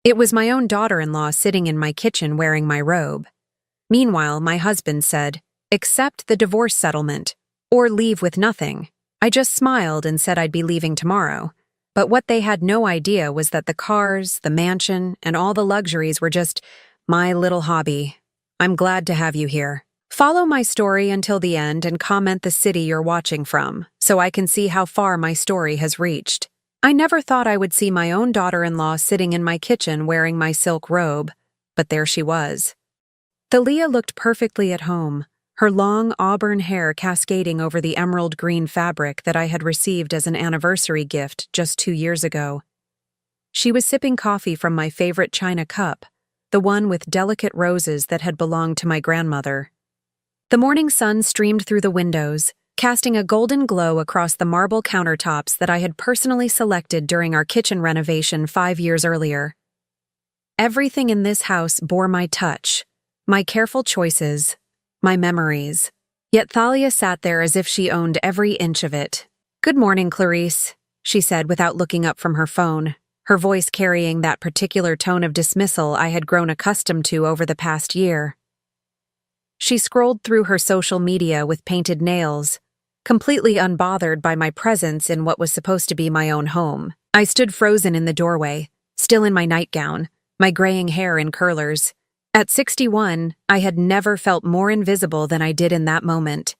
It was my own daughter-in-law sitting in my kitchen wearing my robe. Meanwhile, my husband said, "Accept the divorce settlement, or leave with nothing." I just smiled and said I'd be leaving tomorrow. But what they had no idea was that the cars, the mansion, and all the luxuries were just my little hobby. I'm glad to have you here. Follow my story until the end and comment the city you're watching from, so I can see how far my story has reached. I never thought I would see my own daughter-in-law sitting in my kitchen wearing my silk robe, but there she was. Thalia looked perfectly at home, her long auburn hair cascading over the emerald green fabric that I had received as an anniversary gift just 2 years ago. She was sipping coffee from my favorite china cup, the one with delicate roses that had belonged to my grandmother. The morning sun streamed through the windows, casting a golden glow across the marble countertops that I had personally selected during our kitchen renovation 5 years earlier. Everything in this house bore my touch, my careful choices, my memories. Yet Thalia sat there as if she owned every inch of it. "Good morning, Clarice," she said without looking up from her phone, her voice carrying that particular tone of dismissal I had grown accustomed to over the past year. She scrolled through her social media with painted nails, completely unbothered by my presence in what was supposed to be my own home. I stood frozen in the doorway, still in my nightgown, my graying hair in curlers. At 61, I had never felt more invisible than I did in that moment.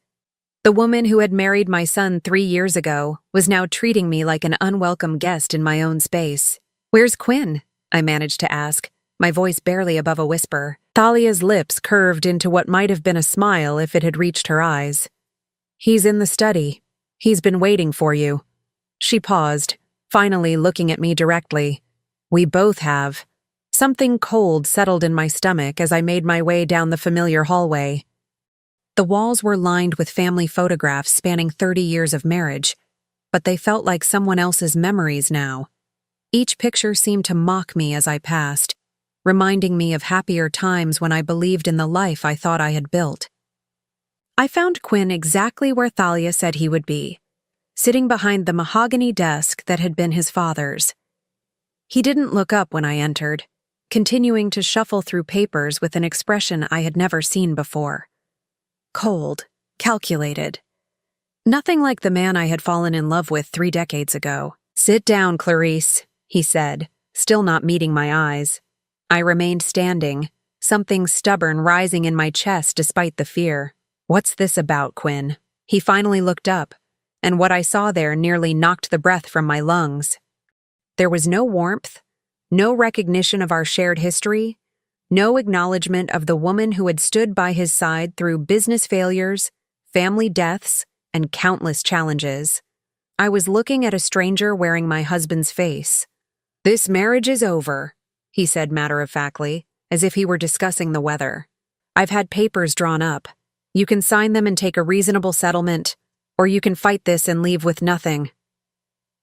The woman who had married my son 3 years ago was now treating me like an unwelcome guest in my own space. "Where's Quinn?" I managed to ask, my voice barely above a whisper. Thalia's lips curved into what might have been a smile if it had reached her eyes. "He's in the study. He's been waiting for you." She paused, finally looking at me directly. "We both have." Something cold settled in my stomach as I made my way down the familiar hallway. The walls were lined with family photographs spanning 30 years of marriage, but they felt like someone else's memories now. Each picture seemed to mock me as I passed, reminding me of happier times when I believed in the life I thought I had built. I found Quinn exactly where Thalia said he would be, sitting behind the mahogany desk that had been his father's. He didn't look up when I entered, continuing to shuffle through papers with an expression I had never seen before. Cold, calculated. Nothing like the man I had fallen in love with 3 decades ago. "Sit down, Clarice," he said, still not meeting my eyes. I remained standing, something stubborn rising in my chest despite the fear. "What's this about, Quinn?" He finally looked up, and what I saw there nearly knocked the breath from my lungs. There was no warmth, no recognition of our shared history, no acknowledgement of the woman who had stood by his side through business failures, family deaths, and countless challenges. I was looking at a stranger wearing my husband's face. "This marriage is over," he said matter-of-factly, as if he were discussing the weather. "I've had papers drawn up. You can sign them and take a reasonable settlement, or you can fight this and leave with nothing."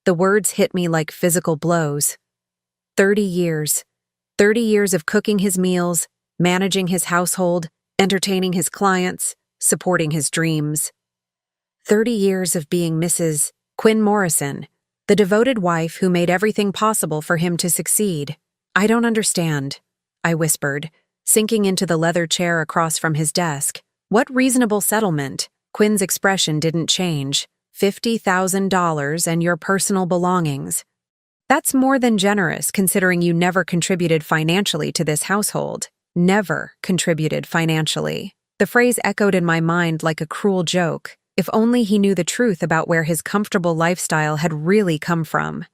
The words hit me like physical blows. 30 years. 30 years of cooking his meals, managing his household, entertaining his clients, supporting his dreams. 30 years of being Mrs. Quinn Morrison, the devoted wife who made everything possible for him to succeed. "I don't understand," I whispered, sinking into the leather chair across from his desk. "What reasonable settlement?" Quinn's expression didn't change. $50,000 and your personal belongings. That's more than generous considering you never contributed financially to this household. Never contributed financially. The phrase echoed in my mind like a cruel joke. If only he knew the truth about where his comfortable lifestyle had really come from.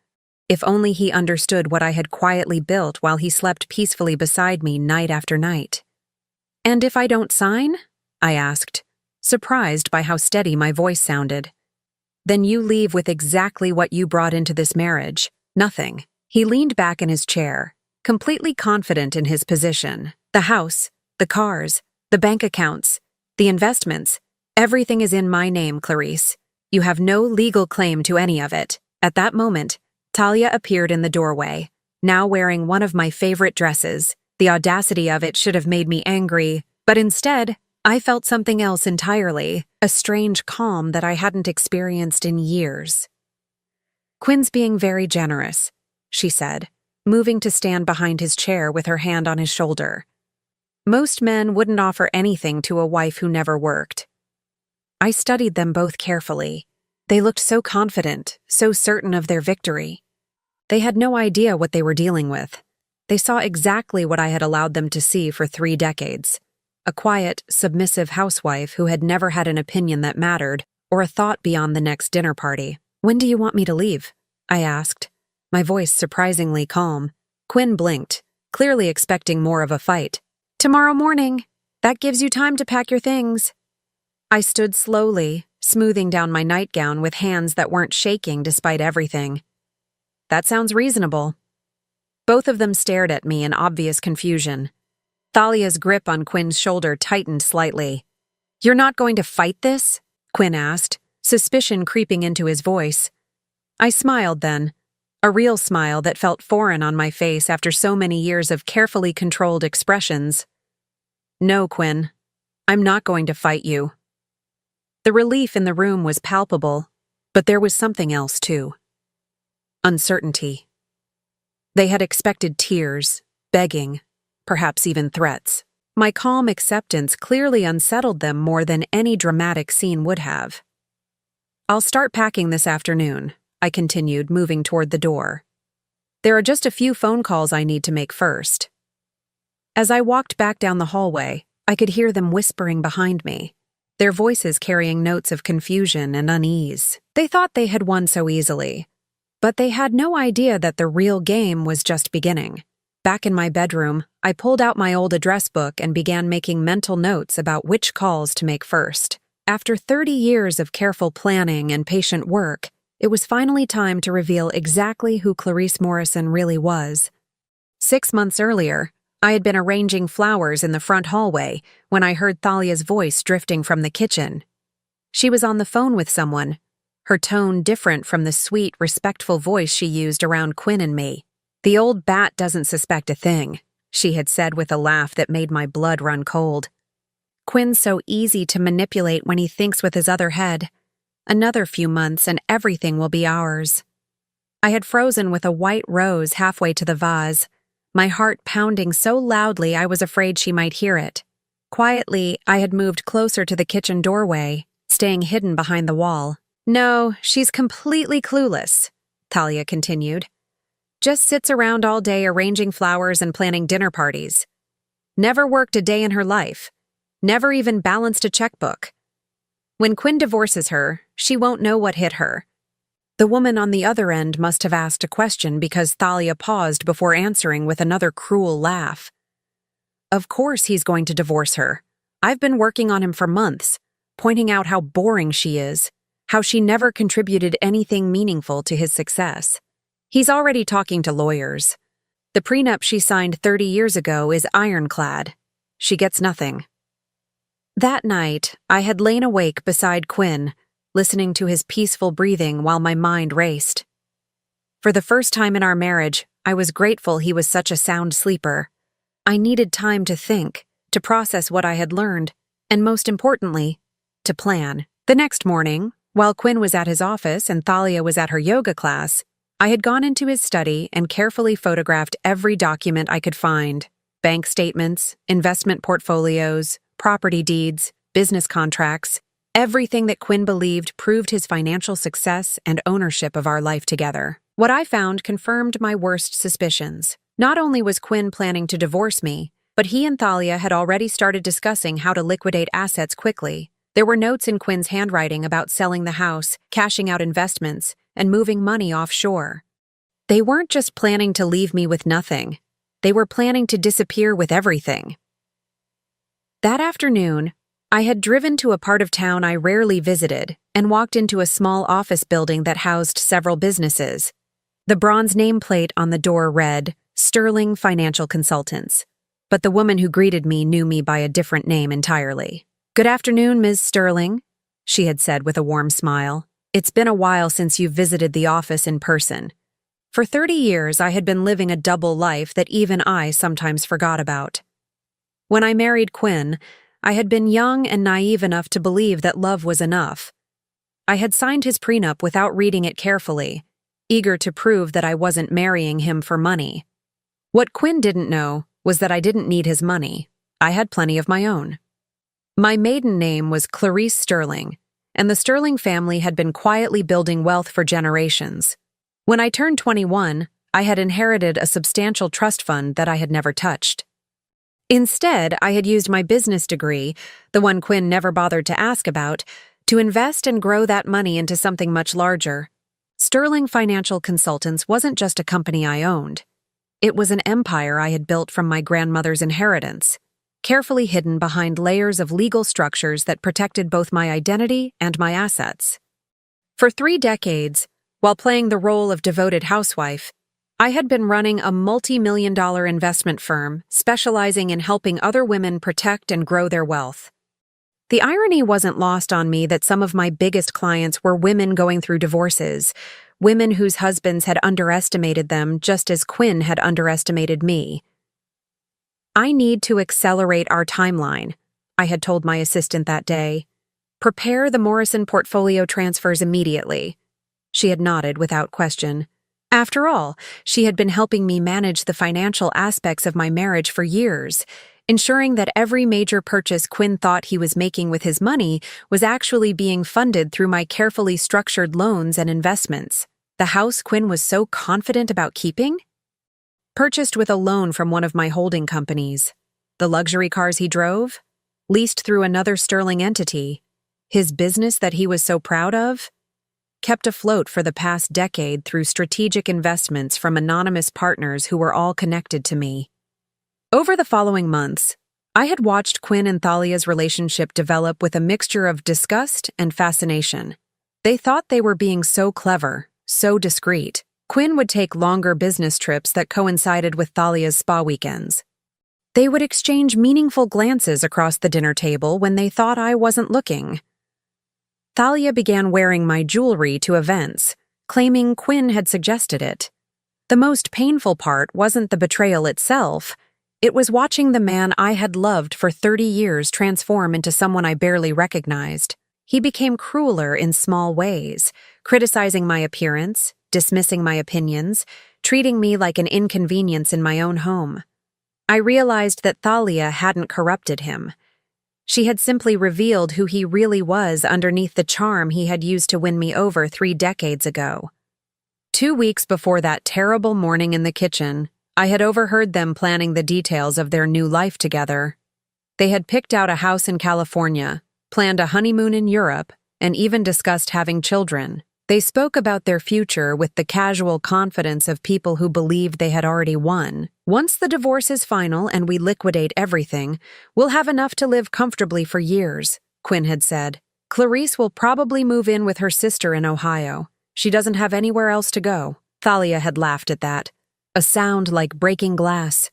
If only he understood what I had quietly built while he slept peacefully beside me night after night. "And if I don't sign?" I asked, surprised by how steady my voice sounded. "Then you leave with exactly what you brought into this marriage. Nothing." He leaned back in his chair, completely confident in his position. "The house, the cars, the bank accounts, the investments, everything is in my name, Clarice. You have no legal claim to any of it." At that moment, Thalia appeared in the doorway, now wearing one of my favorite dresses. The audacity of it should have made me angry, but instead, I felt something else entirely, a strange calm that I hadn't experienced in years. "Quinn's being very generous," she said, moving to stand behind his chair with her hand on his shoulder. Most men wouldn't offer anything to a wife who never worked. I studied them both carefully. They looked so confident, so certain of their victory. They had no idea what they were dealing with. They saw exactly what I had allowed them to see for 3 decades. A quiet, submissive housewife who had never had an opinion that mattered or a thought beyond the next dinner party. "When do you want me to leave?" I asked, my voice surprisingly calm. Quinn blinked, clearly expecting more of a fight. "Tomorrow morning. That gives you time to pack your things." I stood slowly, smoothing down my nightgown with hands that weren't shaking despite everything. "That sounds reasonable." Both of them stared at me in obvious confusion. Thalia's grip on Quinn's shoulder tightened slightly. "You're not going to fight this?" Quinn asked, suspicion creeping into his voice. I smiled then, a real smile that felt foreign on my face after so many years of carefully controlled expressions. "No, Quinn, I'm not going to fight you." The relief in the room was palpable, but there was something else too. Uncertainty. They had expected tears, begging, perhaps even threats. My calm acceptance clearly unsettled them more than any dramatic scene would have. "I'll start packing this afternoon," I continued, moving toward the door. "There are just a few phone calls I need to make first." As I walked back down the hallway, I could hear them whispering behind me, their voices carrying notes of confusion and unease. They thought they had won so easily, but they had no idea that the real game was just beginning. Back in my bedroom, I pulled out my old address book and began making mental notes about which calls to make first. After 30 years of careful planning and patient work, it was finally time to reveal exactly who Clarice Morrison really was. 6 months earlier, I had been arranging flowers in the front hallway when I heard Thalia's voice drifting from the kitchen. She was on the phone with someone, her tone different from the sweet, respectful voice she used around Quinn and me. "The old bat doesn't suspect a thing," she had said with a laugh that made my blood run cold. "Quinn's so easy to manipulate when he thinks with his other head. Another few months and everything will be ours." I had frozen with a white rose halfway to the vase, my heart pounding so loudly I was afraid she might hear it. Quietly, I had moved closer to the kitchen doorway, staying hidden behind the wall. "No, she's completely clueless," Thalia continued. "Just sits around all day arranging flowers and planning dinner parties. Never worked a day in her life. Never even balanced a checkbook. When Quinn divorces her, she won't know what hit her." The woman on the other end must have asked a question because Thalia paused before answering with another cruel laugh. "Of course he's going to divorce her. I've been working on him for months, pointing out how boring she is, how she never contributed anything meaningful to his success. He's already talking to lawyers. The prenup she signed 30 years ago is ironclad. She gets nothing." That night, I had lain awake beside Quinn, listening to his peaceful breathing while my mind raced. For the first time in our marriage, I was grateful he was such a sound sleeper. I needed time to think, to process what I had learned, and most importantly, to plan. The next morning, while Quinn was at his office and Thalia was at her yoga class, I had gone into his study and carefully photographed every document I could find: bank statements, investment portfolios, property deeds, business contracts. Everything that Quinn believed proved his financial success and ownership of our life together. What I found confirmed my worst suspicions. Not only was Quinn planning to divorce me, but he and Thalia had already started discussing how to liquidate assets quickly. There were notes in Quinn's handwriting about selling the house, cashing out investments, and moving money offshore. They weren't just planning to leave me with nothing. They were planning to disappear with everything. That afternoon, I had driven to a part of town I rarely visited and walked into a small office building that housed several businesses. The bronze nameplate on the door read, "Sterling Financial Consultants," but the woman who greeted me knew me by a different name entirely. "Good afternoon, Ms. Sterling," she had said with a warm smile. "It's been a while since you've visited the office in person." For 30 years, I had been living a double life that even I sometimes forgot about. When I married Quinn, I had been young and naive enough to believe that love was enough. I had signed his prenup without reading it carefully, eager to prove that I wasn't marrying him for money. What Quinn didn't know was that I didn't need his money. I had plenty of my own. My maiden name was Clarice Sterling, and the Sterling family had been quietly building wealth for generations. When I turned 21, I had inherited a substantial trust fund that I had never touched. Instead, I had used my business degree, the one Quinn never bothered to ask about, to invest and grow that money into something much larger. Sterling Financial Consultants wasn't just a company I owned. It was an empire I had built from my grandmother's inheritance, carefully hidden behind layers of legal structures that protected both my identity and my assets. For 3 decades, while playing the role of devoted housewife, I had been running a multi-million-dollar investment firm specializing in helping other women protect and grow their wealth. The irony wasn't lost on me that some of my biggest clients were women going through divorces, women whose husbands had underestimated them just as Quinn had underestimated me. "I need to accelerate our timeline," I had told my assistant that day. "Prepare the Morrison portfolio transfers immediately." She had nodded without question. After all, she had been helping me manage the financial aspects of my marriage for years, ensuring that every major purchase Quinn thought he was making with his money was actually being funded through my carefully structured loans and investments. The house Quinn was so confident about keeping? Purchased with a loan from one of my holding companies. The luxury cars he drove? Leased through another Sterling entity. His business that he was so proud of? Kept afloat for the past decade through strategic investments from anonymous partners who were all connected to me. Over the following months, I had watched Quinn and Thalia's relationship develop with a mixture of disgust and fascination. They thought they were being so clever, so discreet. Quinn would take longer business trips that coincided with Thalia's spa weekends. They would exchange meaningful glances across the dinner table when they thought I wasn't looking. Thalia began wearing my jewelry to events, claiming Quinn had suggested it. The most painful part wasn't the betrayal itself. It was watching the man I had loved for 30 years transform into someone I barely recognized. He became crueler in small ways, criticizing my appearance, dismissing my opinions, treating me like an inconvenience in my own home. I realized that Thalia hadn't corrupted him. She had simply revealed who he really was underneath the charm he had used to win me over 3 decades ago. 2 weeks before that terrible morning in the kitchen, I had overheard them planning the details of their new life together. They had picked out a house in California, planned a honeymoon in Europe, and even discussed having children. They spoke about their future with the casual confidence of people who believed they had already won. "Once the divorce is final and we liquidate everything, we'll have enough to live comfortably for years," Quinn had said. "Clarice will probably move in with her sister in Ohio. She doesn't have anywhere else to go." Thalia had laughed at that. A sound like breaking glass.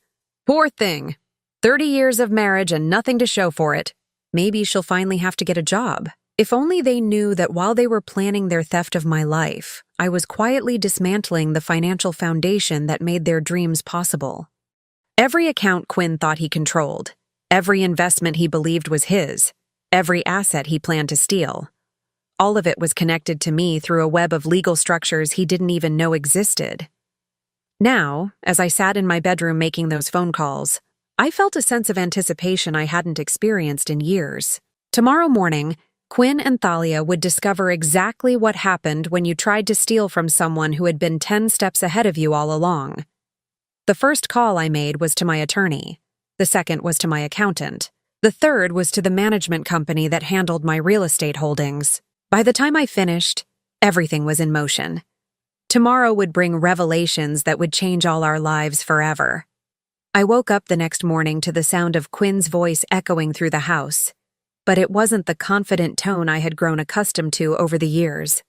"Poor thing. 30 years of marriage and nothing to show for it. Maybe she'll finally have to get a job." If only they knew that while they were planning their theft of my life, I was quietly dismantling the financial foundation that made their dreams possible. Every account Quinn thought he controlled, every investment he believed was his, every asset he planned to steal. All of it was connected to me through a web of legal structures he didn't even know existed. Now, as I sat in my bedroom making those phone calls, I felt a sense of anticipation I hadn't experienced in years. Tomorrow morning, Quinn and Thalia would discover exactly what happened when you tried to steal from someone who had been 10 steps ahead of you all along. The first call I made was to my attorney. The second was to my accountant. The third was to the management company that handled my real estate holdings. By the time I finished, everything was in motion. Tomorrow would bring revelations that would change all our lives forever. I woke up the next morning to the sound of Quinn's voice echoing through the house. But it wasn't the confident tone I had grown accustomed to over the years.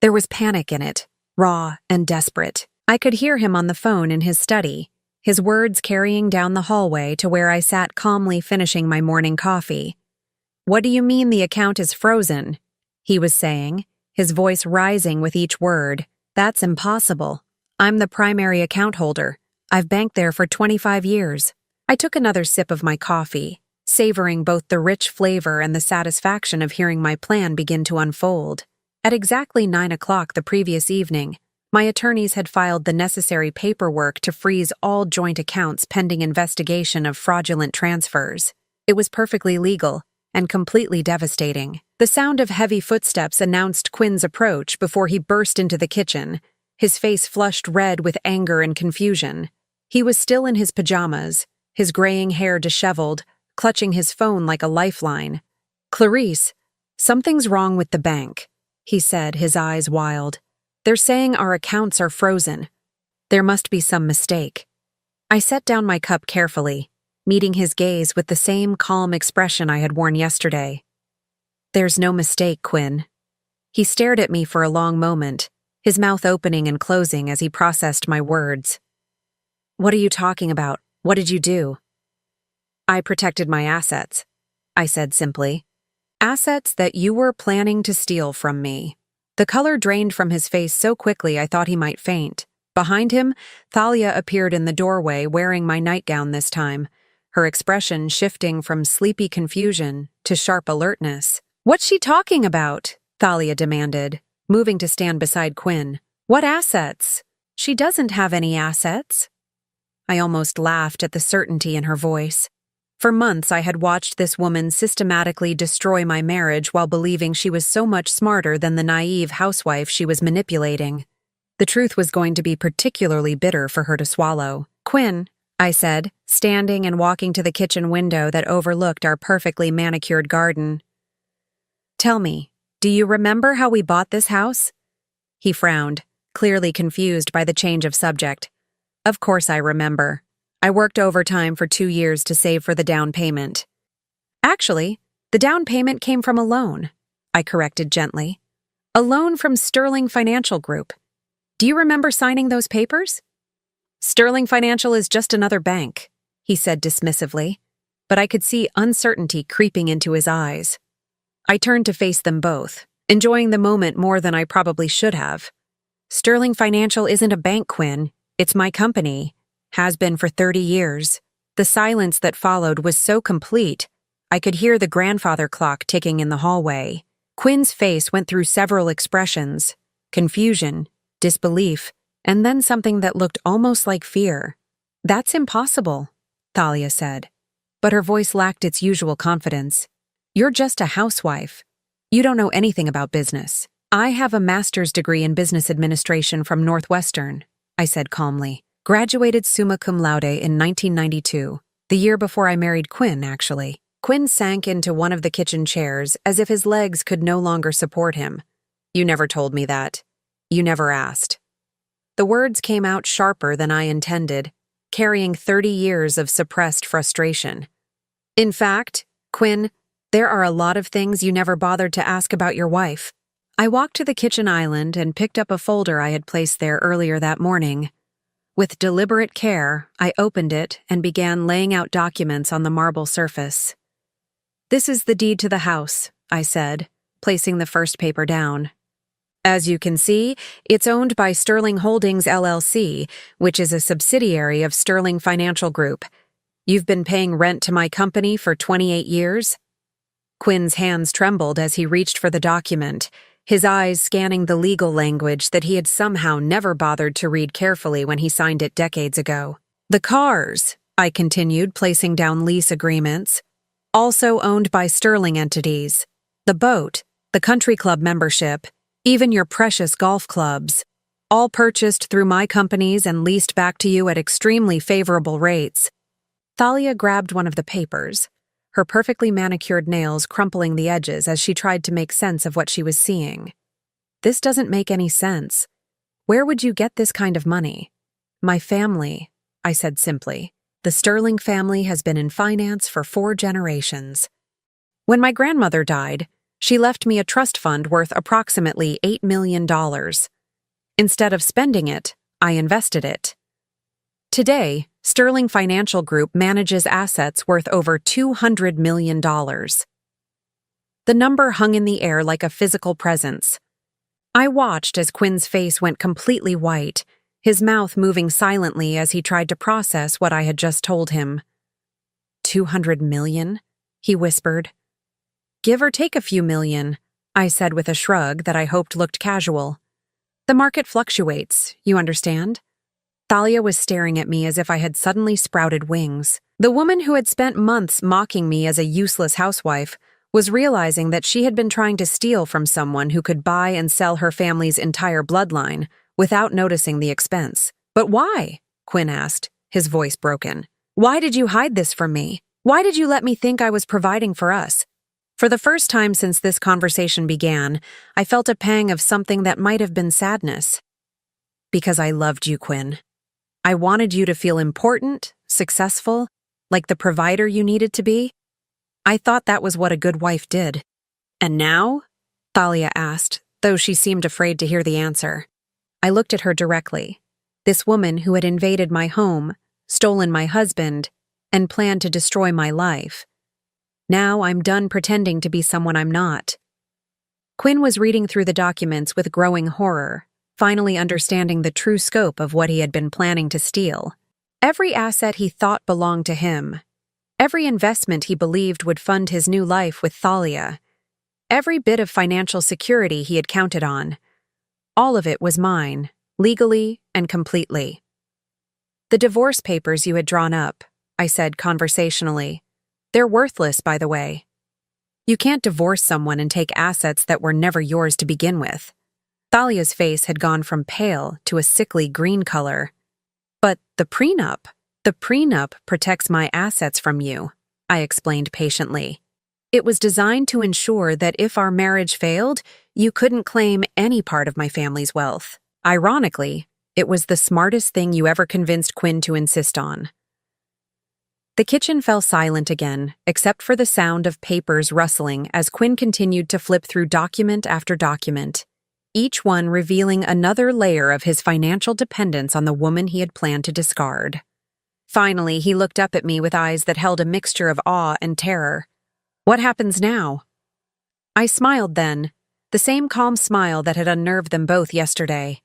There was panic in it, raw and desperate. I could hear him on the phone in his study, his words carrying down the hallway to where I sat calmly finishing my morning coffee. "What do you mean the account is frozen?" he was saying, his voice rising with each word. "That's impossible. I'm the primary account holder. I've banked there for 25 years. I took another sip of my coffee, savoring both the rich flavor and the satisfaction of hearing my plan begin to unfold. At exactly 9 o'clock the previous evening, My attorneys had filed the necessary paperwork to freeze all joint accounts pending investigation of fraudulent transfers. It was perfectly legal and completely devastating. The sound of heavy footsteps announced Quinn's approach before he burst into the kitchen, his face flushed red with anger and confusion. He was still in his pajamas, his graying hair disheveled, clutching his phone like a lifeline. "Clarice, something's wrong with the bank," he said, his eyes wild. "They're saying our accounts are frozen. There must be some mistake." I set down my cup carefully, meeting his gaze with the same calm expression I had worn yesterday. "There's no mistake, Quinn." He stared at me for a long moment, his mouth opening and closing as he processed my words. "What are you talking about? What did you do?" "I protected my assets," I said simply. "Assets that you were planning to steal from me." The color drained from his face so quickly I thought he might faint. Behind him, Thalia appeared in the doorway wearing my nightgown this time, her expression shifting from sleepy confusion to sharp alertness. "What's she talking about?" Thalia demanded, moving to stand beside Quinn. "What assets? She doesn't have any assets." I almost laughed at the certainty in her voice. For months I had watched this woman systematically destroy my marriage while believing she was so much smarter than the naive housewife she was manipulating. The truth was going to be particularly bitter for her to swallow. "Quinn," I said, standing and walking to the kitchen window that overlooked our perfectly manicured garden. "Tell me, do you remember how we bought this house?" He frowned, clearly confused by the change of subject. "Of course I remember. I worked overtime for 2 years to save for the down payment." "Actually, the down payment came from a loan," I corrected gently. "A loan from Sterling Financial Group. Do you remember signing those papers?" "Sterling Financial is just another bank," he said dismissively, but I could see uncertainty creeping into his eyes. I turned to face them both, enjoying the moment more than I probably should have. "Sterling Financial isn't a bank, Quinn. It's my company. Has been for 30 years. The silence that followed was so complete, I could hear the grandfather clock ticking in the hallway. Quinn's face went through several expressions: confusion, disbelief, and then something that looked almost like fear. "That's impossible," Thalia said, but her voice lacked its usual confidence. "You're just a housewife. You don't know anything about business." "I have a master's degree in business administration from Northwestern," I said calmly. "Graduated summa cum laude in 1992, the year before I married Quinn, actually." Quinn sank into one of the kitchen chairs as if his legs could no longer support him. "You never told me that. You never asked." The words came out sharper than I intended, carrying 30 years of suppressed frustration. "In fact, Quinn, there are a lot of things you never bothered to ask about your wife." I walked to the kitchen island and picked up a folder I had placed there earlier that morning. With deliberate care, I opened it and began laying out documents on the marble surface. "This is the deed to the house," I said, placing the first paper down. "As you can see, it's owned by Sterling Holdings LLC, which is a subsidiary of Sterling Financial Group. You've been paying rent to my company for 28 years?" Quinn's hands trembled as he reached for the document, his eyes scanning the legal language that he had somehow never bothered to read carefully when he signed it decades ago. "The cars," I continued, placing down lease agreements, "also owned by Sterling entities. The boat, the country club membership, even your precious golf clubs, all purchased through my companies and leased back to you at extremely favorable rates." Thalia grabbed one of the papers, her perfectly manicured nails crumpling the edges as she tried to make sense of what she was seeing. "This doesn't make any sense. Where would you get this kind of money?" "My family," I said simply. "The Sterling family has been in finance for 4 generations. When my grandmother died, she left me a trust fund worth approximately $8 million. Instead of spending it, I invested it. Today, Sterling Financial Group manages assets worth over $200 million. The number hung in the air like a physical presence. I watched as Quinn's face went completely white, his mouth moving silently as he tried to process what I had just told him. "200 million?" he whispered. "Give or take a few million," I said with a shrug that I hoped looked casual. The market fluctuates, you understand? Thalia was staring at me as if I had suddenly sprouted wings. The woman who had spent months mocking me as a useless housewife was realizing that she had been trying to steal from someone who could buy and sell her family's entire bloodline without noticing the expense. But why? Quinn asked, his voice broken. Why did you hide this from me? Why did you let me think I was providing for us? For the first time since this conversation began, I felt a pang of something that might have been sadness. Because I loved you, Quinn. I wanted you to feel important, successful, like the provider you needed to be. I thought that was what a good wife did. And now? Thalia asked, though she seemed afraid to hear the answer. I looked at her directly. This woman who had invaded my home, stolen my husband, and planned to destroy my life. Now I'm done pretending to be someone I'm not. Quinn was reading through the documents with growing horror, finally understanding the true scope of what he had been planning to steal. Every asset he thought belonged to him. Every investment he believed would fund his new life with Thalia. Every bit of financial security he had counted on. All of it was mine, legally and completely. The divorce papers you had drawn up, I said conversationally. They're worthless, by the way. You can't divorce someone and take assets that were never yours to begin with. Thalia's face had gone from pale to a sickly green color. But the prenup protects my assets from you, I explained patiently. It was designed to ensure that if our marriage failed, you couldn't claim any part of my family's wealth. Ironically, it was the smartest thing you ever convinced Quinn to insist on. The kitchen fell silent again, except for the sound of papers rustling as Quinn continued to flip through document after document, each one revealing another layer of his financial dependence on the woman he had planned to discard. Finally, he looked up at me with eyes that held a mixture of awe and terror. What happens now? I smiled then, the same calm smile that had unnerved them both yesterday.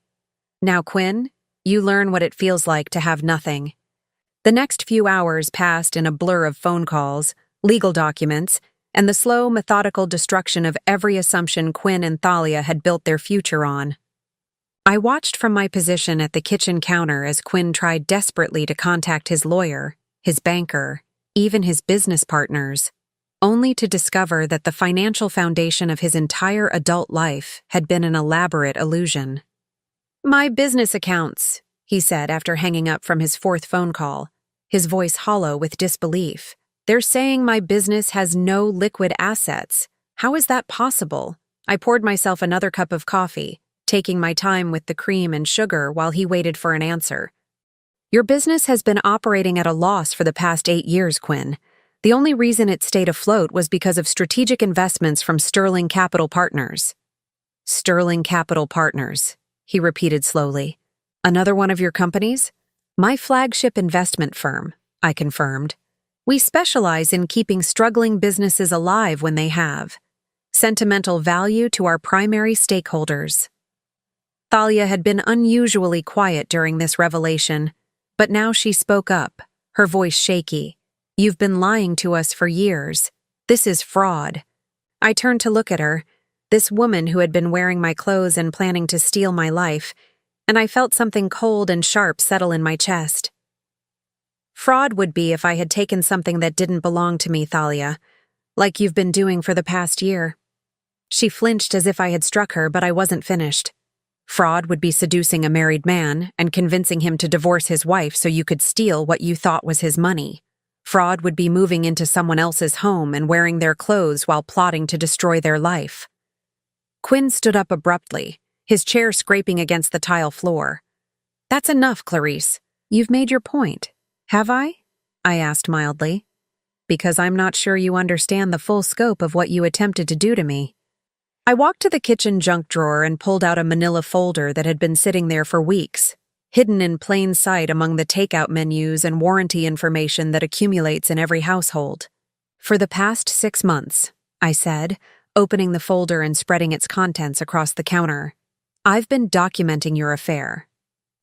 Now, Quinn, you learn what it feels like to have nothing. The next few hours passed in a blur of phone calls, legal documents, and the slow, methodical destruction of every assumption Quinn and Thalia had built their future on. I watched from my position at the kitchen counter as Quinn tried desperately to contact his lawyer, his banker, even his business partners, only to discover that the financial foundation of his entire adult life had been an elaborate illusion. My business accounts, he said after hanging up from his fourth phone call, his voice hollow with disbelief. They're saying my business has no liquid assets. How is that possible? I poured myself another cup of coffee, taking my time with the cream and sugar while he waited for an answer. Your business has been operating at a loss for the past 8 years, Quinn. The only reason it stayed afloat was because of strategic investments from Sterling Capital Partners. Sterling Capital Partners, he repeated slowly. Another one of your companies? My flagship investment firm, I confirmed. We specialize in keeping struggling businesses alive when they have sentimental value to our primary stakeholders. Thalia had been unusually quiet during this revelation, but now she spoke up, her voice shaky. You've been lying to us for years. This is fraud. I turned to look at her, this woman who had been wearing my clothes and planning to steal my life, and I felt something cold and sharp settle in my chest. Fraud would be if I had taken something that didn't belong to me, Thalia, like you've been doing for the past year. She flinched as if I had struck her, but I wasn't finished. Fraud would be seducing a married man and convincing him to divorce his wife so you could steal what you thought was his money. Fraud would be moving into someone else's home and wearing their clothes while plotting to destroy their life. Quinn stood up abruptly, his chair scraping against the tile floor. That's enough, Clarice. You've made your point. Have I? I asked mildly. Because I'm not sure you understand the full scope of what you attempted to do to me. I walked to the kitchen junk drawer and pulled out a manila folder that had been sitting there for weeks, hidden in plain sight among the takeout menus and warranty information that accumulates in every household. For the past 6 months, I said, opening the folder and spreading its contents across the counter, I've been documenting your affair.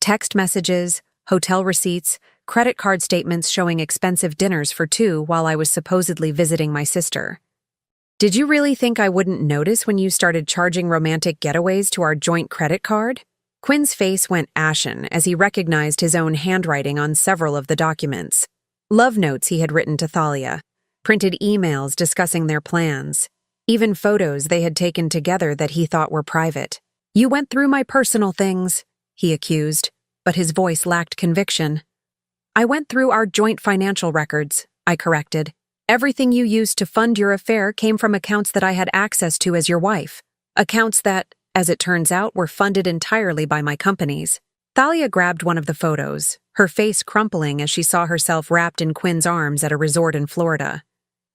Text messages, hotel receipts, credit card statements showing expensive dinners for 2 while I was supposedly visiting my sister. Did you really think I wouldn't notice when you started charging romantic getaways to our joint credit card? Quinn's face went ashen as he recognized his own handwriting on several of the documents. Love notes he had written to Thalia, printed emails discussing their plans, even photos they had taken together that he thought were private. "You went through my personal things," he accused, but his voice lacked conviction. "I went through our joint financial records," I corrected. "Everything you used to fund your affair came from accounts that I had access to as your wife. Accounts that, as it turns out, were funded entirely by my companies." Thalia grabbed one of the photos, her face crumpling as she saw herself wrapped in Quinn's arms at a resort in Florida.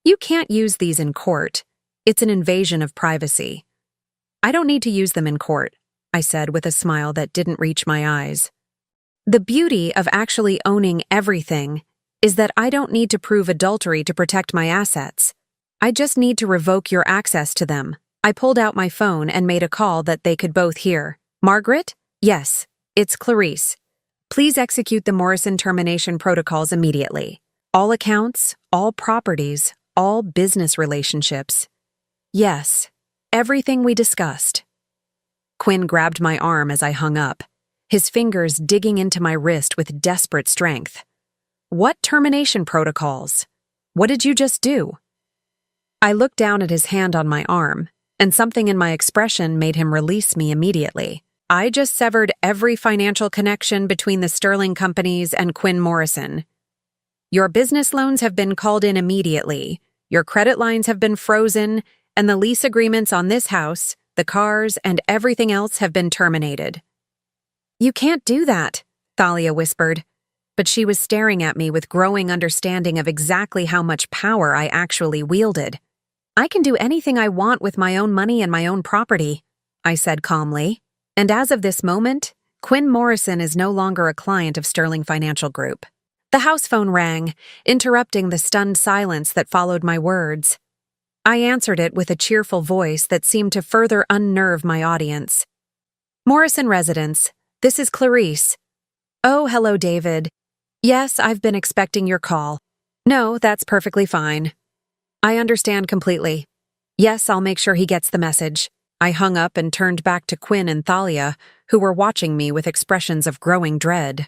"You can't use these in court. It's an invasion of privacy." "I don't need to use them in court," I said with a smile that didn't reach my eyes. "The beauty of actually owning everything is that I don't need to prove adultery to protect my assets. I just need to revoke your access to them." I pulled out my phone and made a call that they could both hear. "Margaret? Yes, it's Clarice. Please execute the Morrison termination protocols immediately. All accounts, all properties, all business relationships. Yes, everything we discussed." Quinn grabbed my arm as I hung up, his fingers digging into my wrist with desperate strength. "What termination protocols? What did you just do?" I looked down at his hand on my arm, and something in my expression made him release me immediately. "I just severed every financial connection between the Sterling companies and Quinn Morrison. Your business loans have been called in immediately, your credit lines have been frozen, and the lease agreements on this house, the cars, and everything else have been terminated." "You can't do that," Thalia whispered, but she was staring at me with growing understanding of exactly how much power I actually wielded. "I can do anything I want with my own money and my own property," I said calmly. "And as of this moment, Quinn Morrison is no longer a client of Sterling Financial Group." The house phone rang, interrupting the stunned silence that followed my words. I answered it with a cheerful voice that seemed to further unnerve my audience. "Morrison Residence, this is Clarice." "Oh, hello, David. Yes, I've been expecting your call." "No, that's perfectly fine. I understand completely. Yes, I'll make sure he gets the message." I hung up and turned back to Quinn and Thalia, who were watching me with expressions of growing dread.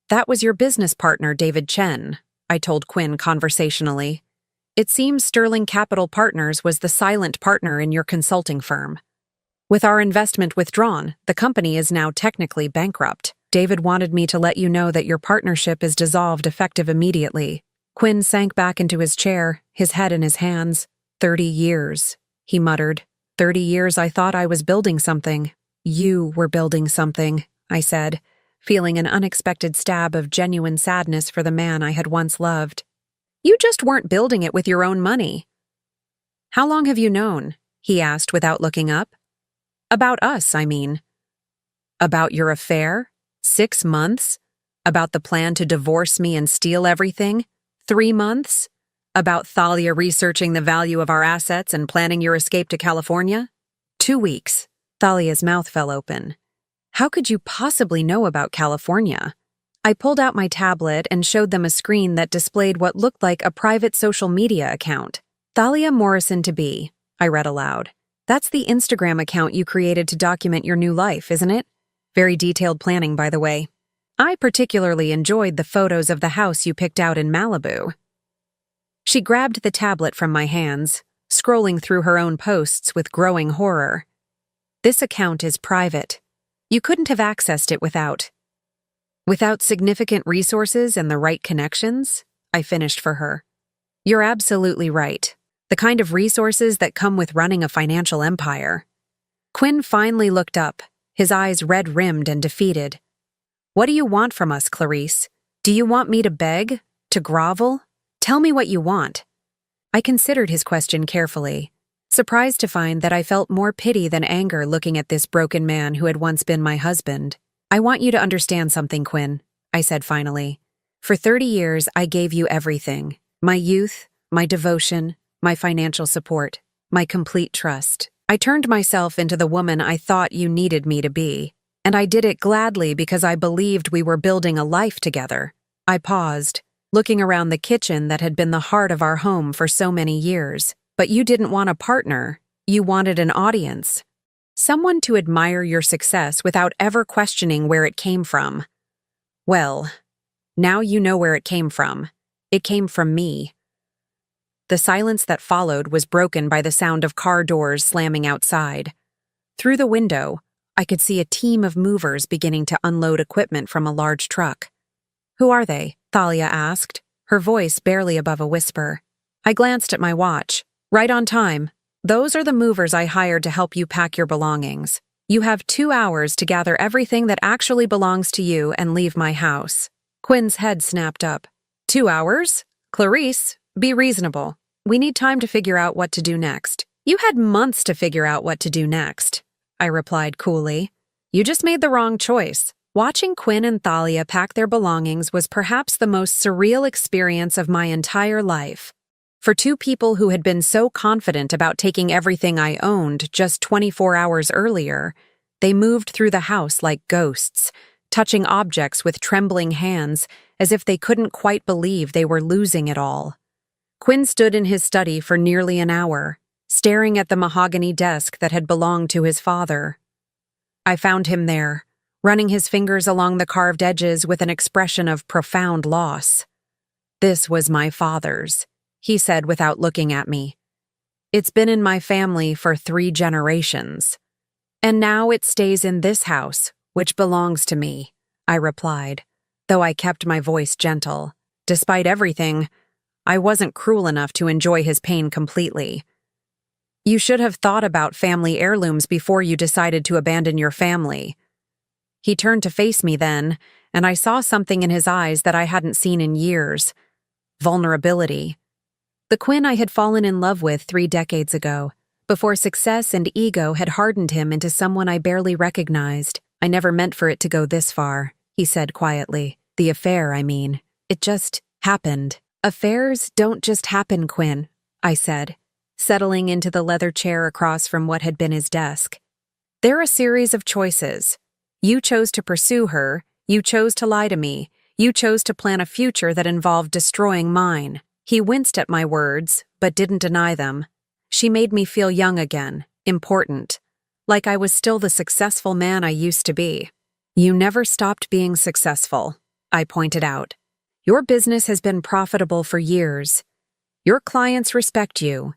"That was your business partner, David Chen," I told Quinn conversationally. "It seems Sterling Capital Partners was the silent partner in your consulting firm. With our investment withdrawn, the company is now technically bankrupt. David wanted me to let you know that your partnership is dissolved effective immediately." Quinn sank back into his chair, his head in his hands. 30 years, he muttered. 30 years I thought I was building something. "You were building something," I said, feeling an unexpected stab of genuine sadness for the man I had once loved. "You just weren't building it with your own money." "How long have you known?" he asked without looking up. "About us, I mean." "About your affair? 6 months? About the plan to divorce me and steal everything? 3 months? About Thalia researching the value of our assets and planning your escape to California? 2 weeks." Thalia's mouth fell open. "How could you possibly know about California?" I pulled out my tablet and showed them a screen that displayed what looked like a private social media account. "Thalia Morrison to be," I read aloud. "That's the Instagram account you created to document your new life, isn't it? Very detailed planning, by the way. I particularly enjoyed the photos of the house you picked out in Malibu." She grabbed the tablet from my hands, scrolling through her own posts with growing horror. "This account is private. You couldn't have accessed it without significant resources and the right connections," I finished for her. "You're absolutely right. The kind of resources that come with running a financial empire." Quinn finally looked up, his eyes red-rimmed and defeated. "What do you want from us, Clarice? Do you want me to beg? To grovel? Tell me what you want." I considered his question carefully, surprised to find that I felt more pity than anger looking at this broken man who had once been my husband. "I want you to understand something, Quinn," I said finally. "For 30 years, I gave you everything. My youth, my devotion, my financial support, my complete trust. I turned myself into the woman I thought you needed me to be. And I did it gladly because I believed we were building a life together." I paused, looking around the kitchen that had been the heart of our home for so many years. "But you didn't want a partner. You wanted an audience." Someone to admire your success without ever questioning where it came from. Well, now you know where it came from. It came from me. The silence that followed was broken by the sound of car doors slamming outside. Through the window, I could see a team of movers beginning to unload equipment from a large truck. "Who are they?" Thalia asked, her voice barely above a whisper. I glanced at my watch. "Right on time. Those are the movers I hired to help you pack your belongings. You have 2 hours to gather everything that actually belongs to you and leave my house." Quinn's head snapped up. 2 hours? Clarice, be reasonable. We need time to figure out what to do next. You had months to figure out what to do next, I replied coolly. You just made the wrong choice. Watching Quinn and Thalia pack their belongings was perhaps the most surreal experience of my entire life. For two people who had been so confident about taking everything I owned just 24 hours earlier, they moved through the house like ghosts, touching objects with trembling hands as if they couldn't quite believe they were losing it all. Quinn stood in his study for nearly an hour, staring at the mahogany desk that had belonged to his father. I found him there, running his fingers along the carved edges with an expression of profound loss. "This was my father's," he said without looking at me. "It's been in my family for 3 generations. And now it stays in this house, which belongs to me," I replied, though I kept my voice gentle. Despite everything, I wasn't cruel enough to enjoy his pain completely. "You should have thought about family heirlooms before you decided to abandon your family." He turned to face me then, and I saw something in his eyes that I hadn't seen in years. Vulnerability. The Quinn I had fallen in love with 3 decades ago, before success and ego had hardened him into someone I barely recognized. "I never meant for it to go this far," he said quietly. "The affair, I mean. It just happened." "Affairs don't just happen, Quinn," I said, settling into the leather chair across from what had been his desk. "They're a series of choices. You chose to pursue her, you chose to lie to me, you chose to plan a future that involved destroying mine." He winced at my words, but didn't deny them. "She made me feel young again, important, like I was still the successful man I used to be." "You never stopped being successful," I pointed out. "Your business has been profitable for years. Your clients respect you.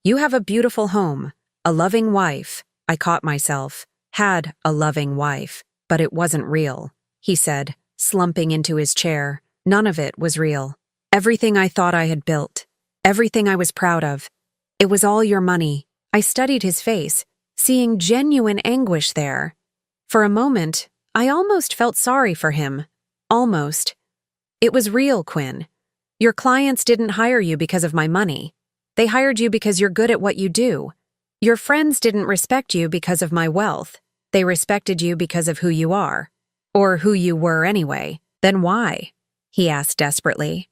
You have a beautiful home, a loving wife." I caught myself. "Had a loving wife, but it wasn't real," he said, slumping into his chair. "None of it was real. Everything I thought I had built, everything I was proud of, it was all your money." I studied his face, seeing genuine anguish there. For a moment, I almost felt sorry for him. Almost. "It was real, Quinn. Your clients didn't hire you because of my money. They hired you because you're good at what you do. Your friends didn't respect you because of my wealth. They respected you because of who you are. Or who you were anyway. Then why?" he asked desperately.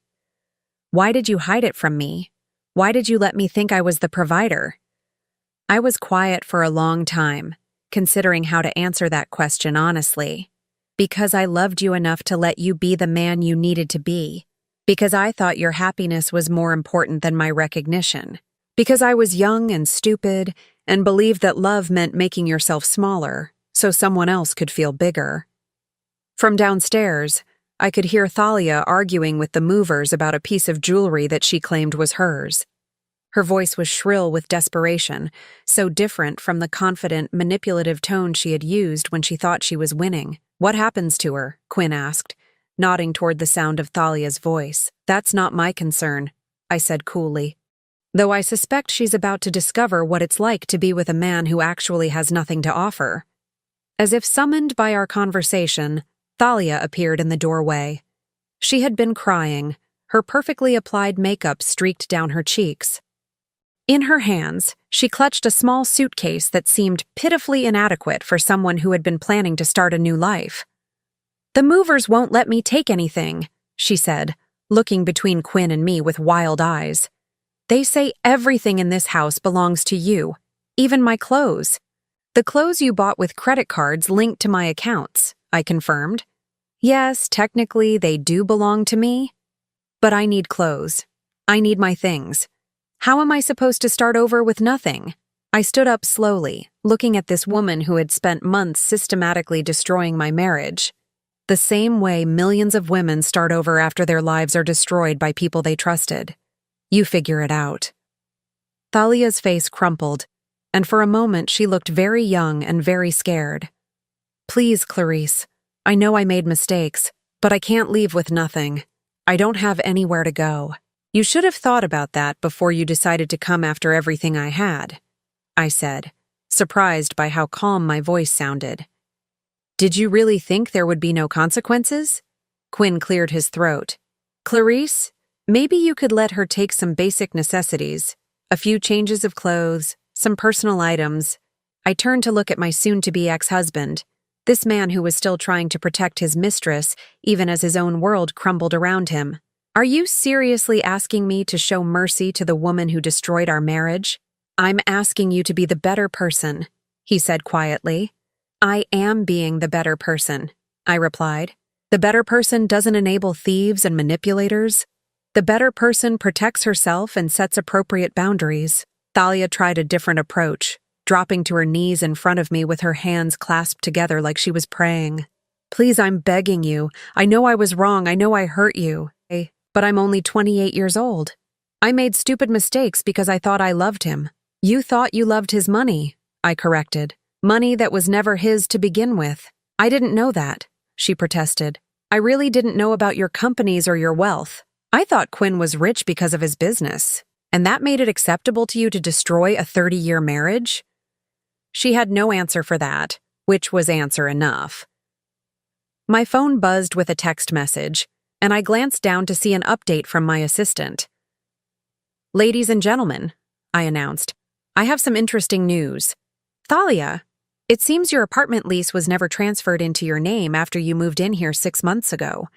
"Why did you hide it from me? Why did you let me think I was the provider?" I was quiet for a long time, considering how to answer that question honestly. "Because I loved you enough to let you be the man you needed to be. Because I thought your happiness was more important than my recognition. Because I was young and stupid and believed that love meant making yourself smaller so someone else could feel bigger." From downstairs, I could hear Thalia arguing with the movers about a piece of jewelry that she claimed was hers. Her voice was shrill with desperation, so different from the confident, manipulative tone she had used when she thought she was winning. "What happens to her?" Quinn asked, nodding toward the sound of Thalia's voice. "That's not my concern," I said coolly. "Though I suspect she's about to discover what it's like to be with a man who actually has nothing to offer." As if summoned by our conversation, Thalia appeared in the doorway. She had been crying, her perfectly applied makeup streaked down her cheeks. In her hands, she clutched a small suitcase that seemed pitifully inadequate for someone who had been planning to start a new life. "The movers won't let me take anything," she said, looking between Quinn and me with wild eyes. "They say everything in this house belongs to you, even my clothes." "The clothes you bought with credit cards linked to my accounts," I confirmed. "Yes, technically they do belong to me. But I need clothes. I need my things. How am I supposed to start over with nothing?" I stood up slowly, looking at this woman who had spent months systematically destroying my marriage. The same way millions of women start over after their lives are destroyed by people they trusted. You figure it out. Thalia's face crumpled, and for a moment she looked very young and very scared. Please, Clarice, I know I made mistakes, but I can't leave with nothing. I don't have anywhere to go. You should have thought about that before you decided to come after everything I had, I said, surprised by how calm my voice sounded. Did you really think there would be no consequences? Quinn cleared his throat. Clarice, maybe you could let her take some basic necessities, a few changes of clothes, some personal items. I turned to look at my soon-to-be ex-husband, this man who was still trying to protect his mistress even as his own world crumbled around him. Are you seriously asking me to show mercy to the woman who destroyed our marriage? I'm asking you to be the better person, he said quietly. I am being the better person, I replied. The better person doesn't enable thieves and manipulators. The better person protects herself and sets appropriate boundaries. Thalia tried a different approach, dropping to her knees in front of me with her hands clasped together like she was praying. Please, I'm begging you. I know I was wrong. I know I hurt you. But I'm only 28 years old. I made stupid mistakes because I thought I loved him. You thought you loved his money, I corrected. Money that was never his to begin with. I didn't know that, she protested. I really didn't know about your companies or your wealth. I thought Quinn was rich because of his business. And that made it acceptable to you to destroy a 30-year marriage? She had no answer for that, which was answer enough. My phone buzzed with a text message, and I glanced down to see an update from my assistant. Ladies and gentlemen, I announced, I have some interesting news. Thalia, it seems your apartment lease was never transferred into your name after you moved in here 6 months ago.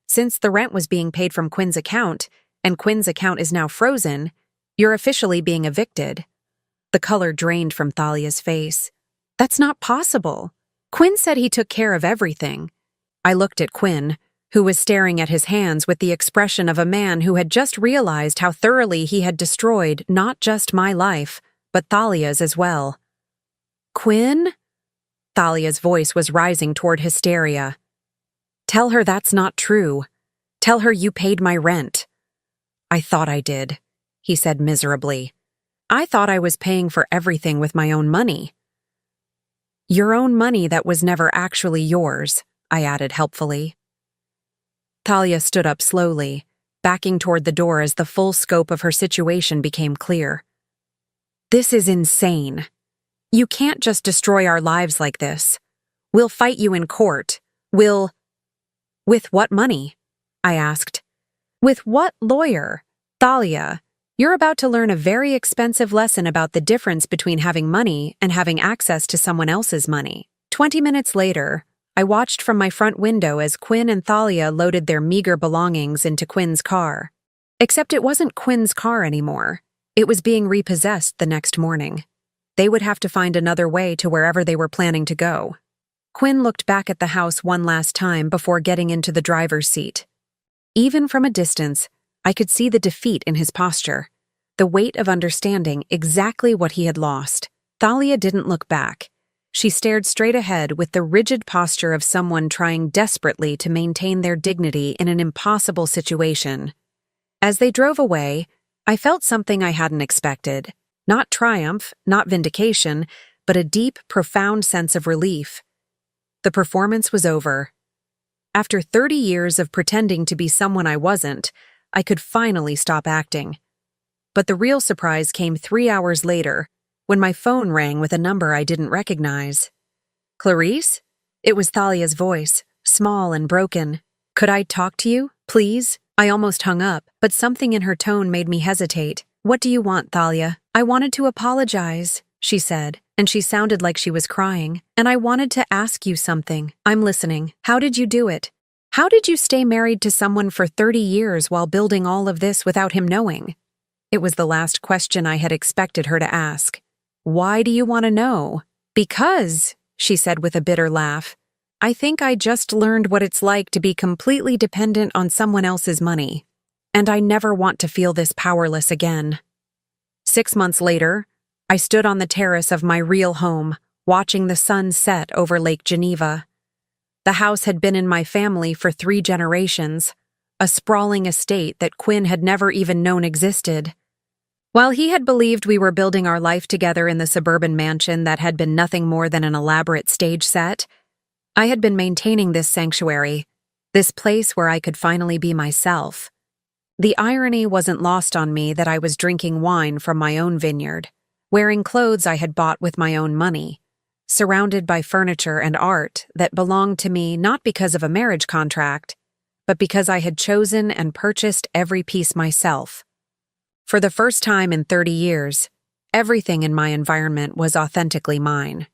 Since the rent was being paid from Quinn's account, and Quinn's account is now frozen, you're officially being evicted. The color drained from Thalia's face. That's not possible. Quinn said he took care of everything. I looked at Quinn, who was staring at his hands with the expression of a man who had just realized how thoroughly he had destroyed not just my life, but Thalia's as well. Quinn? Thalia's voice was rising toward hysteria. Tell her that's not true. Tell her you paid my rent. I thought I did, he said miserably. I thought I was paying for everything with my own money. Your own money that was never actually yours, I added helpfully. Thalia stood up slowly, backing toward the door as the full scope of her situation became clear. This is insane. You can't just destroy our lives like this. We'll fight you in court. With what money? I asked. With what lawyer? Thalia, you're about to learn a very expensive lesson about the difference between having money and having access to someone else's money. 20 minutes later, I watched from my front window as Quinn and Thalia loaded their meager belongings into Quinn's car. Except it wasn't Quinn's car anymore. It was being repossessed the next morning. They would have to find another way to wherever they were planning to go. Quinn looked back at the house one last time before getting into the driver's seat. Even from a distance, I could see the defeat in his posture, the weight of understanding exactly what he had lost. Thalia didn't look back. She stared straight ahead with the rigid posture of someone trying desperately to maintain their dignity in an impossible situation. As they drove away, I felt something I hadn't expected. Not triumph, not vindication, but a deep, profound sense of relief. The performance was over. After 30 years of pretending to be someone I wasn't, I could finally stop acting. But the real surprise came 3 hours later, when my phone rang with a number I didn't recognize. Clarice? It was Thalia's voice, small and broken. Could I talk to you, please? I almost hung up, but something in her tone made me hesitate. What do you want, Thalia? I wanted to apologize, she said, and she sounded like she was crying. And I wanted to ask you something. I'm listening. How did you do it? How did you stay married to someone for 30 years while building all of this without him knowing? It was the last question I had expected her to ask. Why do you want to know? Because, she said with a bitter laugh, I think I just learned what it's like to be completely dependent on someone else's money. And I never want to feel this powerless again. 6 months later, I stood on the terrace of my real home, watching the sun set over Lake Geneva. The house had been in my family for 3 generations, a sprawling estate that Quinn had never even known existed. While he had believed we were building our life together in the suburban mansion that had been nothing more than an elaborate stage set, I had been maintaining this sanctuary, this place where I could finally be myself. The irony wasn't lost on me that I was drinking wine from my own vineyard, wearing clothes I had bought with my own money, surrounded by furniture and art that belonged to me not because of a marriage contract, but because I had chosen and purchased every piece myself. For the first time in 30 years, everything in my environment was authentically mine.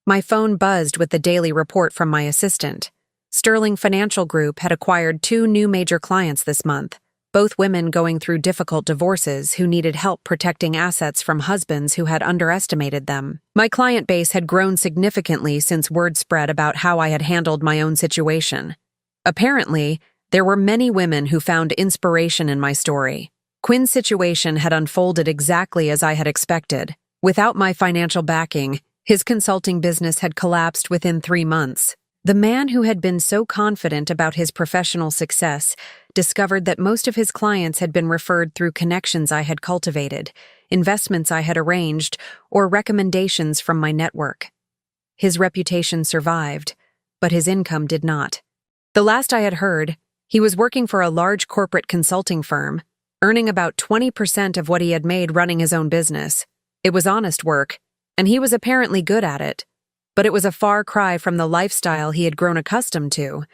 My phone buzzed with the daily report from my assistant. Sterling Financial Group had acquired 2 new major clients this month, both women going through difficult divorces who needed help protecting assets from husbands who had underestimated them. My client base had grown significantly since word spread about how I had handled my own situation. Apparently, there were many women who found inspiration in my story. Quinn's situation had unfolded exactly as I had expected. Without my financial backing, his consulting business had collapsed within 3 months. The man who had been so confident about his professional success discovered that most of his clients had been referred through connections I had cultivated, investments I had arranged, or recommendations from my network. His reputation survived, but his income did not. The last I had heard, he was working for a large corporate consulting firm, earning about 20% of what he had made running his own business. It was honest work, and he was apparently good at it, but it was a far cry from the lifestyle he had grown accustomed to.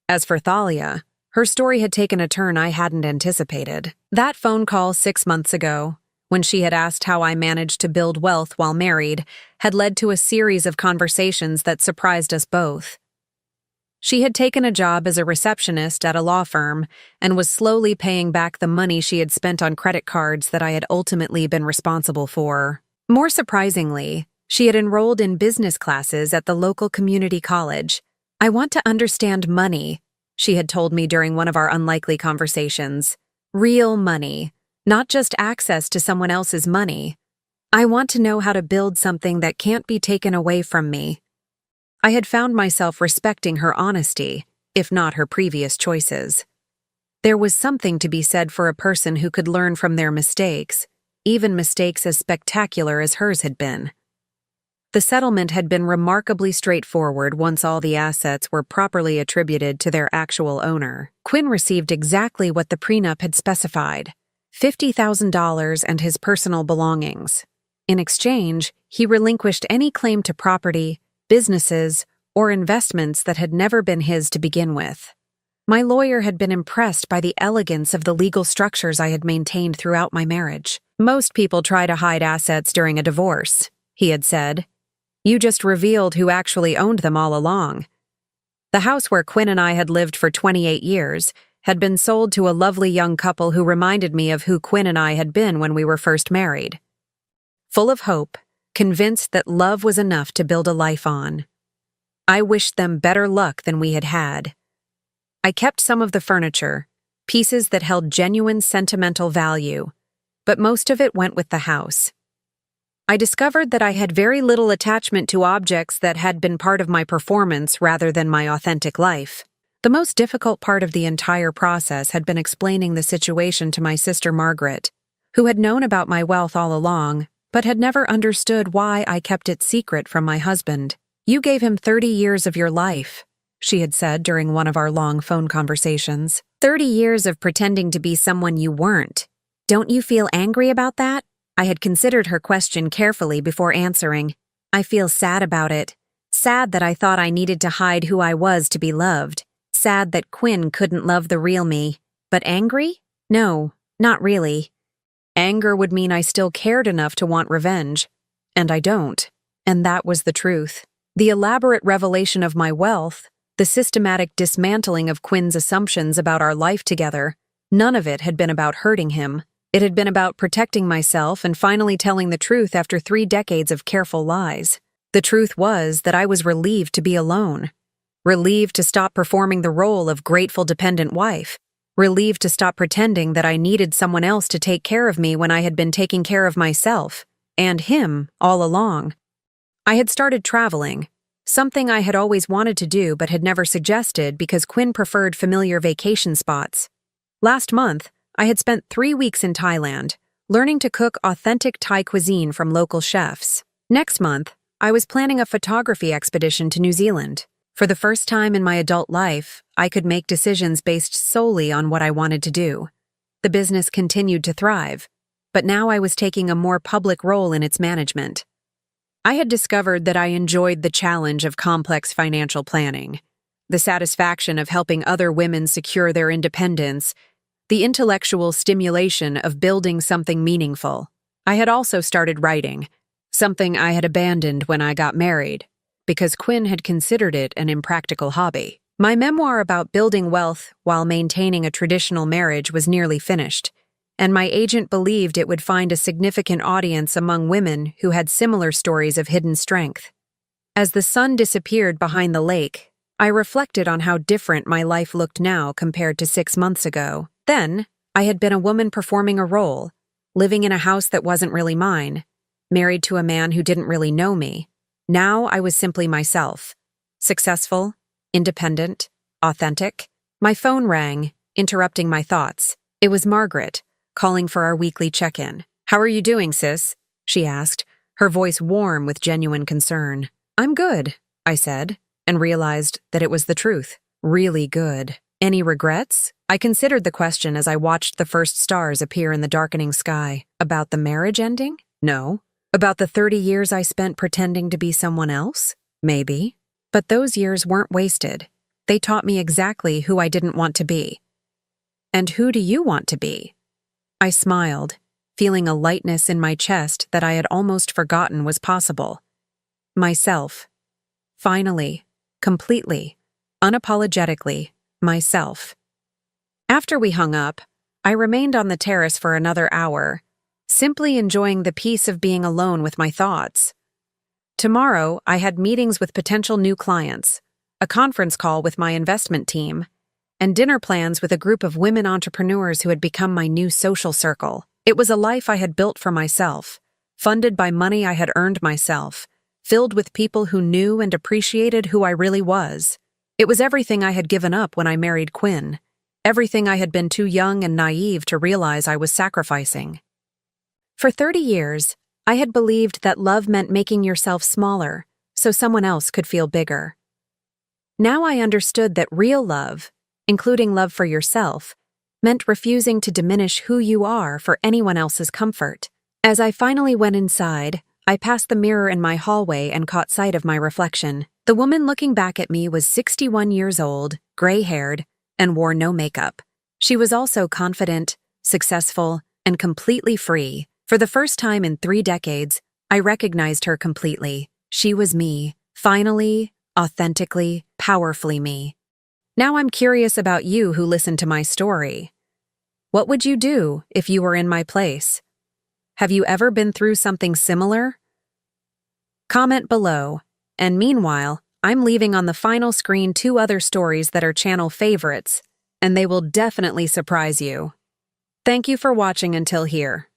As for Thalia, her story had taken a turn I hadn't anticipated. That phone call 6 months ago, when she had asked how I managed to build wealth while married, had led to a series of conversations that surprised us both. She had taken a job as a receptionist at a law firm and was slowly paying back the money she had spent on credit cards that I had ultimately been responsible for. More surprisingly, she had enrolled in business classes at the local community college. "I want to understand money," she had told me during one of our unlikely conversations. "Real money, not just access to someone else's money. I want to know how to build something that can't be taken away from me." I had found myself respecting her honesty, if not her previous choices. There was something to be said for a person who could learn from their mistakes, even mistakes as spectacular as hers had been. The settlement had been remarkably straightforward once all the assets were properly attributed to their actual owner. Quinn received exactly what the prenup had specified: $50,000 and his personal belongings. In exchange, he relinquished any claim to property, businesses, or investments that had never been his to begin with. My lawyer had been impressed by the elegance of the legal structures I had maintained throughout my marriage. "Most people try to hide assets during a divorce," he had said. "You just revealed who actually owned them all along." The house where Quinn and I had lived for 28 years had been sold to a lovely young couple who reminded me of who Quinn and I had been when we were first married. Full of hope, convinced that love was enough to build a life on. I wished them better luck than we had had. I kept some of the furniture, pieces that held genuine sentimental value, but most of it went with the house. I discovered that I had very little attachment to objects that had been part of my performance rather than my authentic life. The most difficult part of the entire process had been explaining the situation to my sister Margaret, who had known about my wealth all along, but had never understood why I kept it secret from my husband. "You gave him 30 years of your life," she had said during one of our long phone conversations. 30 years of pretending to be someone you weren't. Don't you feel angry about that?" I had considered her question carefully before answering. "I feel sad about it. Sad that I thought I needed to hide who I was to be loved. Sad that Quinn couldn't love the real me. But angry? No, not really. Anger would mean I still cared enough to want revenge. And I don't. And that was the truth. The elaborate revelation of my wealth, the systematic dismantling of Quinn's assumptions about our life together, none of it had been about hurting him. It had been about protecting myself and finally telling the truth after 3 decades of careful lies. The truth was that I was relieved to be alone. Relieved to stop performing the role of grateful dependent wife. Relieved to stop pretending that I needed someone else to take care of me when I had been taking care of myself. and him all along. I had started traveling, something I had always wanted to do but had never suggested because Quinn preferred familiar vacation spots. Last month, I had spent 3 weeks in Thailand, learning to cook authentic Thai cuisine from local chefs. Next month, I was planning a photography expedition to New Zealand. For the first time in my adult life, I could make decisions based solely on what I wanted to do. The business continued to thrive, but now I was taking a more public role in its management. I had discovered that I enjoyed the challenge of complex financial planning, the satisfaction of helping other women secure their independence, the intellectual stimulation of building something meaningful. I had also started writing, something I had abandoned when I got married, because Quinn had considered it an impractical hobby. My memoir about building wealth while maintaining a traditional marriage was nearly finished, and my agent believed it would find a significant audience among women who had similar stories of hidden strength. As the sun disappeared behind the lake, I reflected on how different my life looked now compared to 6 months ago. Then, I had been a woman performing a role, living in a house that wasn't really mine, married to a man who didn't really know me. Now I was simply myself. Successful, independent, authentic. My phone rang, interrupting my thoughts. It was Margaret, calling for our weekly check-in. "How are you doing, sis?" she asked, her voice warm with genuine concern. "I'm good," I said, and realized that it was the truth. Really good. Any regrets? I considered the question as I watched the first stars appear in the darkening sky. About the marriage ending? No. About the 30 years I spent pretending to be someone else? Maybe. But those years weren't wasted. They taught me exactly who I didn't want to be. And who do you want to be? I smiled, feeling a lightness in my chest that I had almost forgotten was possible. Myself. Finally, completely, unapologetically, myself. After we hung up, I remained on the terrace for another hour, simply enjoying the peace of being alone with my thoughts. Tomorrow, I had meetings with potential new clients, a conference call with my investment team, and dinner plans with a group of women entrepreneurs who had become my new social circle. It was a life I had built for myself, funded by money I had earned myself, filled with people who knew and appreciated who I really was. It was everything I had given up when I married Quinn, everything I had been too young and naive to realize I was sacrificing. For 30 years, I had believed that love meant making yourself smaller so someone else could feel bigger. Now I understood that real love, including love for yourself, meant refusing to diminish who you are for anyone else's comfort. As I finally went inside, I passed the mirror in my hallway and caught sight of my reflection. The woman looking back at me was 61 years old, gray-haired, and wore no makeup. She was also confident, successful, and completely free. For the first time in 3 decades, I recognized her completely. She was me, finally, authentically, powerfully me. Now I'm curious about you who listened to my story. What would you do if you were in my place? Have you ever been through something similar? Comment below. And meanwhile, I'm leaving on the final screen 2 other stories that are channel favorites, and they will definitely surprise you. Thank you for watching until here.